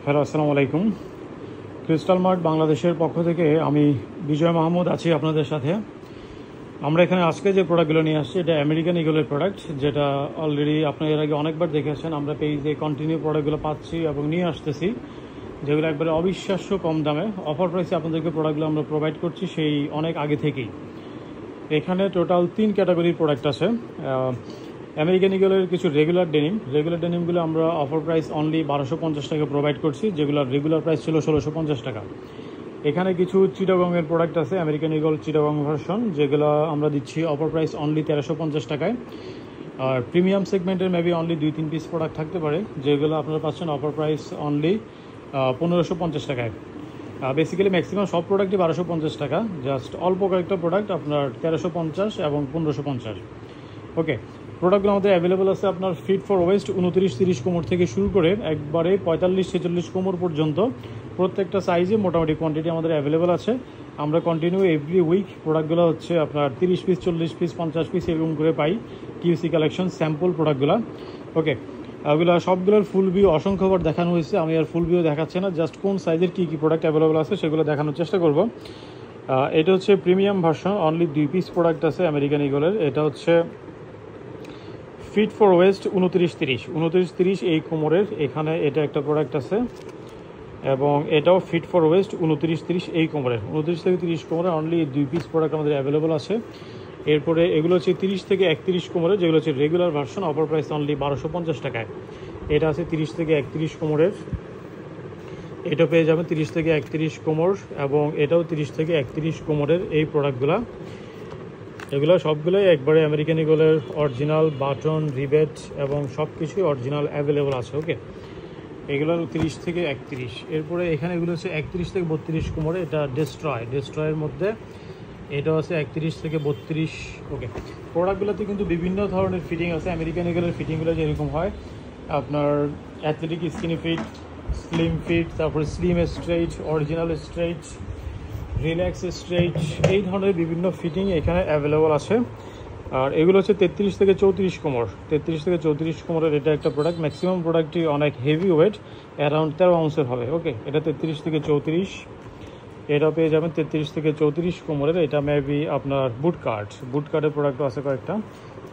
Hello, আসসালামু আলাইকুম। Crystal mart বাংলাদেশের পক্ষ থেকে আমি বিজয় মাহমুদ আছি আপনাদের সাথে। আমরা এখানে আজকে যে প্রোডাক্টগুলো নিয়ে আসছি এটা আমেরিকান ইগলের প্রোডাক্ট, যেটা অলরেডি আপনারা এর আগে অনেকবার দেখেছেন। আমরা পেজে কন্টিনিউ প্রোডাক্টগুলো পাচ্ছি এবং নিয়ে আসতেছি, যেগুলো একবারে অবিশ্বাস্য কম দামে অফার প্রাইসে আপনাদেরকে প্রোডাক্টগুলো আমরা প্রোভাইড করছি সেই অনেক আগে থেকেই। এখানে টোটাল 3 ক্যাটাগরির প্রোডাক্ট আছে। আমেরিকান ইগলের কিছু রেগুলার ডেনিমগুলো আমরা অফার প্রাইস অনলি 1250 টাকা প্রোভাইড করছি, যেগুলো রেগুলার প্রাইস ছিল 1650 টাকা। এখানে কিছু চিটাগংয়ের প্রোডাক্ট আছে, আমেরিকান ইগল চিটাগং ভার্সন, যেগুলো আমরা দিচ্ছি অফার প্রাইস অনলি 1350 টাকায়। আর প্রিমিয়াম সেগমেন্টের মেবি অনলি 2-3 পিস প্রোডাক্ট থাকতে পারে, যেগুলো আপনারা পাচ্ছেন অফার প্রাইস অনলি 1550 টাকায়। বেসিক্যালি ম্যাক্সিমাম সব প্রোডাক্টই 1250 টাকা, জাস্ট অল্প কয়েকটা প্রোডাক্ট আপনার 1350 এবং 1550। ওকে, প্রোডাক্টগুলো আমাদের অ্যাভেলেবল আছে আপনার ফিট ফর ওয়েস্ট 29-30 কোমর থেকে শুরু করে একবারে 45-46 কোমর পর্যন্ত প্রত্যেকটা সাইজে মোটামুটি কোয়ান্টিটি আমাদের অ্যাভেলেবল আছে। আমরা কন্টিনিউ এভরি উইক প্রোডাক্টগুলো হচ্ছে আপনার 30 পিস, 40 পিস, 50 পিস এরকম করে পাই কিউসি কালেকশন স্যাম্পল প্রোডাক্টগুলো। ওকে, ওগুলো সবগুলোর ফুল ভিউ অসংখ্যবার দেখানো হয়েছে, আমি আর ফুল ভিউ দেখাচ্ছি না, জাস্ট কোন সাইজের কী কী প্রোডাক্ট অ্যাভেলেবল আছে সেগুলো দেখানোর চেষ্টা করব। এটা হচ্ছে premium version, only 2 piece product আছে আমেরিকান ইগলের। এটা হচ্ছে ফিট ফর ওয়েস্ট 29-30 এই কোমরের, এখানে এটা একটা প্রোডাক্ট আছে, এবং এটাও ফিট ফর ওয়েস্ট 29-30 এই কোমরের। 29 থেকে 30 কোমরের অনলি 2 পিস প্রোডাক্ট আমাদের অ্যাভেলেবল আছে। এরপরে এগুলো হচ্ছে 30 থেকে 31 কোমরের, যেগুলো হচ্ছে regular version, offer price only 1250 টাকায়। এটা আছে 30 থেকে 31 কোমরের, এটা পেয়ে যাবেন 30 থেকে 31 কোমর, এবং এটাও 30 থেকে 31 কোমরের এই প্রোডাক্টগুলো। এগুলো সবগুলোই একবারে আমেরিকান ইগলের অরিজিনাল বাটন, রিবেট এবং সব কিছুই অরিজিনাল অ্যাভেলেবল আছে। ওকে, এগুলো 30 থেকে 31। এরপরে এখানে এগুলো হচ্ছে 31 থেকে 32 কোমরে, এটা ডেস্ট্রয়ের মধ্যে এটাও আছে 31 থেকে 32। ওকে, প্রোডাক্টগুলোতে কিন্তু বিভিন্ন ধরনের ফিটিং আছে। আমেরিকান ইগলের ফিটিংগুলো যেরকম হয় আপনার athletic skinny fit, slim fit, তারপরে slim straight, original straight, relax straight, এই ধরনের বিভিন্ন ফিটিং এখানে অ্যাভেলেবল আছে। আর এগুলো হচ্ছে 33 থেকে 34 কোমর, 33 থেকে 34 কোমরের এটা একটা প্রোডাক্ট। ম্যাক্সিমাম প্রোডাক্টই অনেক হেভি ওয়েট, অ্যারাউন্ড 13 আউন্সের হবে। ওকে, এটা 33 থেকে 34, এটা পেয়ে যাবেন 33 থেকে 34 কোমরের। এটা মেবি আপনার বুটকার্টের প্রোডাক্টও আছে কয়েকটা।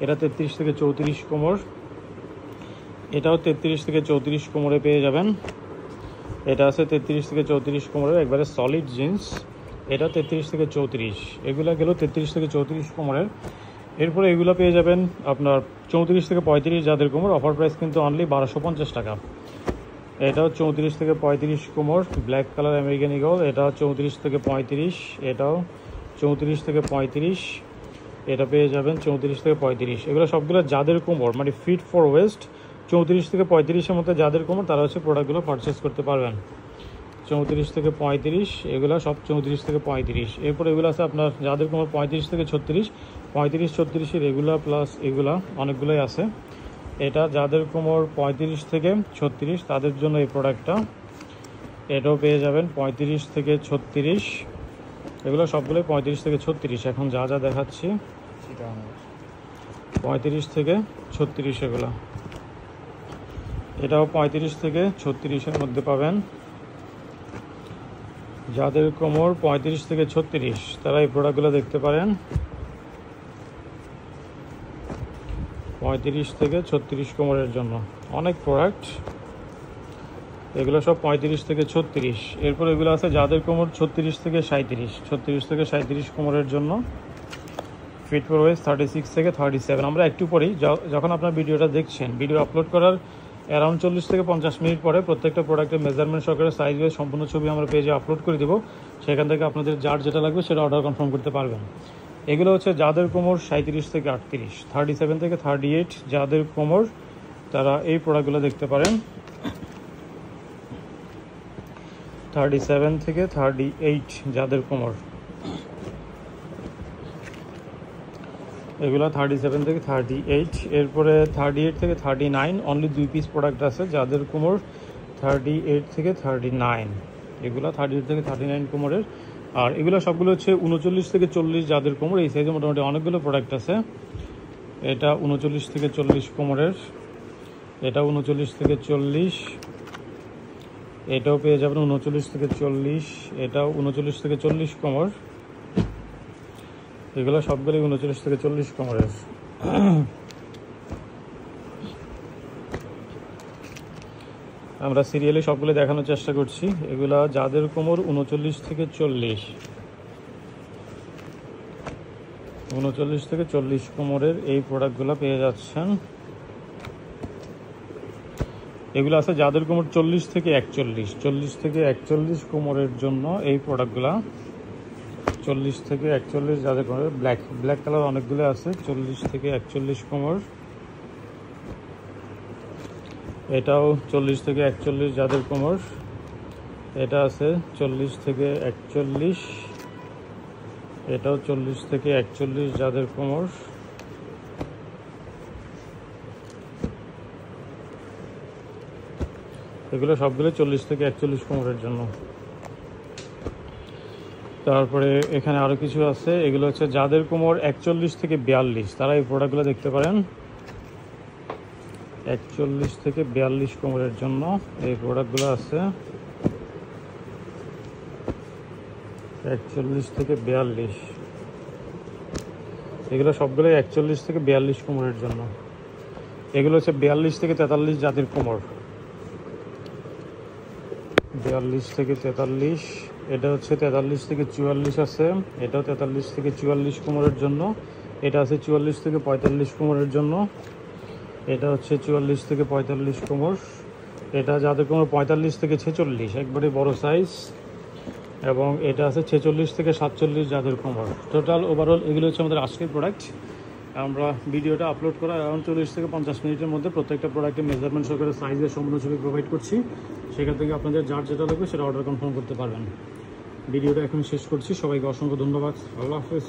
এটা 33 থেকে 34 কোমর, এটাও 33 থেকে 34 কোমরে পেয়ে যাবেন। এটা আছে 33 থেকে 34 কোমরের, একবারে সলিড জিন্স, এটা 33 থেকে 34। এগুলো গেল 33 থেকে 34 কোমরের। এরপরে এগুলো পেয়ে যাবেন আপনার 34 থেকে 35 যাদের কোমর, অফার প্রাইস কিন্তু অনলি 1250 টাকা। এটাও 34 থেকে 35 কোমর, ব্ল্যাক কালার আমেরিকান ইগল, এটাও 34 থেকে 35, এটাও 34 থেকে 35, এটা পেয়ে যাবেন 34 থেকে 35। এগুলো সবগুলো যাদের কোমর মানে ফিট ফর ওয়েস্ট 34 থেকে 35-এর মধ্যে যাদের কোমর, তারা হচ্ছে প্রোডাক্টগুলো পারচেস করতে পারবেন। 34 থেকে 35, এগুলো সব 34 থেকে 35। এরপর এগুলো আছে আপনার যাদের কোমর 35 থেকে 36, 35-36 এগুলা প্লাস এগুলা অনেকগুলোই আছে। এটা যাদের কোমর 35 থেকে 36 তাদের জন্য এই প্রোডাক্টটা, এটাও পেয়ে যাবেন 35 থেকে 36। এগুলো সবগুলোই 35 থেকে 36। এখন যা যা দেখাচ্ছি 35 থেকে 36 এগুলো, এটাও 35 থেকে 36-এর মধ্যে পাবেন। যাদের কোমর 35 থেকে 36 তারা এই প্রোডাক্টগুলো দেখতে পারেন। 35 থেকে 36 কোমরের জন্য অনেক প্রোডাক্ট, এগুলো সব 35 থেকে 36। এরপর এগুলো আছে যাদের কোমর 36 থেকে 37 কোমরের জন্য, ফিট ফর ওয়েস্ট 36 থেকে 37। আমরা একটু পরেই যখন আপনার ভিডিওটা দেখছেন, ভিডিও আপলোড করার অ্যারাউন্ড 40 থেকে 50 মিনিট পরে প্রত্যেকটা প্রোডাক্টের মেজারমেন্ট সহকারে সাইজ ওয়াইজ সম্পূর্ণ ছবি আমরা পেজে আপলোড করে দেবো। সেখান থেকে আপনাদের যার যেটা লাগবে সেটা অর্ডার কনফার্ম করতে পারবেন। এগুলো হচ্ছে যাদের কোমর 37 থেকে 38, 37 থেকে 38 যাদের কোমর, তারা এই প্রোডাক্টগুলো দেখতে পারেন। 37 থেকে 38 যাদের কোমর, এগুলো 37 থেকে 38। এরপরে 38 থেকে 39 অনলি 2 পিস প্রোডাক্ট আছে যাদের কোমর 38 থেকে 39, এগুলো 38 থেকে 39 কোমরের। আর এগুলো সবগুলো হচ্ছে 39 থেকে 40 যাদের কোমর, এই সাইজে মোটামুটি অনেকগুলো প্রোডাক্ট আছে। এটা 39 থেকে 40 কোমরের, এটা 39 থেকে 40, এটাও পেয়ে যাবেন 39 থেকে 40, এটাও 39 থেকে 40 কোমর। এগুলো সবগুলোই 39 থেকে 40 কোমরের। আমরা সিরিয়ালি সবগুলো দেখানোর চেষ্টা করছি। এগুলা যাদের কোমর 39 থেকে 40, 39 থেকে 40 কোমরের এই প্রোডাক্টগুলো পেয়ে যাচ্ছেন। এগুলো আছে যাদের কোমর 40 থেকে 41, 40 থেকে 41 কোমরের জন্য এই প্রোডাক্টগুলা। 40 থেকে 41 যাদের কোমর, ব্ল্যাক কালার অনেকগুলো আছে। 40 থেকে 41 কোমর, এটাও 40 থেকে 41 যাদের কোমর। এটা আছে 40 থেকে 41, এটাও 40 থেকে 41 যাদের কোমর। এগুলো সবগুলো 40 থেকে 41 কোমরের জন্য। তারপরে এখানে আরো কিছু আছে, এগুলো হচ্ছে যাদের কোমর 41 থেকে 42, তারা এই প্রোডাক্টগুলো দেখতে পারেন। 41 থেকে 42 কোমরের জন্য এই প্রোডাক্টগুলো আছে। 41 থেকে 42, এগুলো সবগুলো 41 থেকে 42 কোমরের জন্য। এগুলো হচ্ছে 42 থেকে 43 জাতির কোমর। 42 থেকে 43, এটা হচ্ছে 43 থেকে 44 আছে, এটাও 43 থেকে 44 কোমরের জন্য। এটা আছে 44 থেকে 45 কোমরের জন্য। এটা হচ্ছে 44 থেকে 45 কোমর। এটা যাদের কোমর 45 থেকে 46, একবারে বড় সাইজ। এবং এটা আছে 46 থেকে 47 যাদের কোমর। টোটাল ওভারঅল এগুলো হচ্ছে আমাদের আজকের প্রোডাক্ট। আমরা ভিডিওটা আপলোড করা অ্যারাউন্ড 40 থেকে 50 মিনিটের মধ্যে প্রত্যেকটা প্রোডাক্টের মেজারমেন্ট সহকারে সাইজের সম্পূর্ণ ছবি প্রোভাইড করছি। সেখান থেকে আপনাদের যার যেটা লাগবে সেটা অর্ডার কনফার্ম করতে পারবেন। ভিডিওটা এখন শেষ করছি। সবাইকে অসংখ্য ধন্যবাদ। আল্লাহ হাফেজ।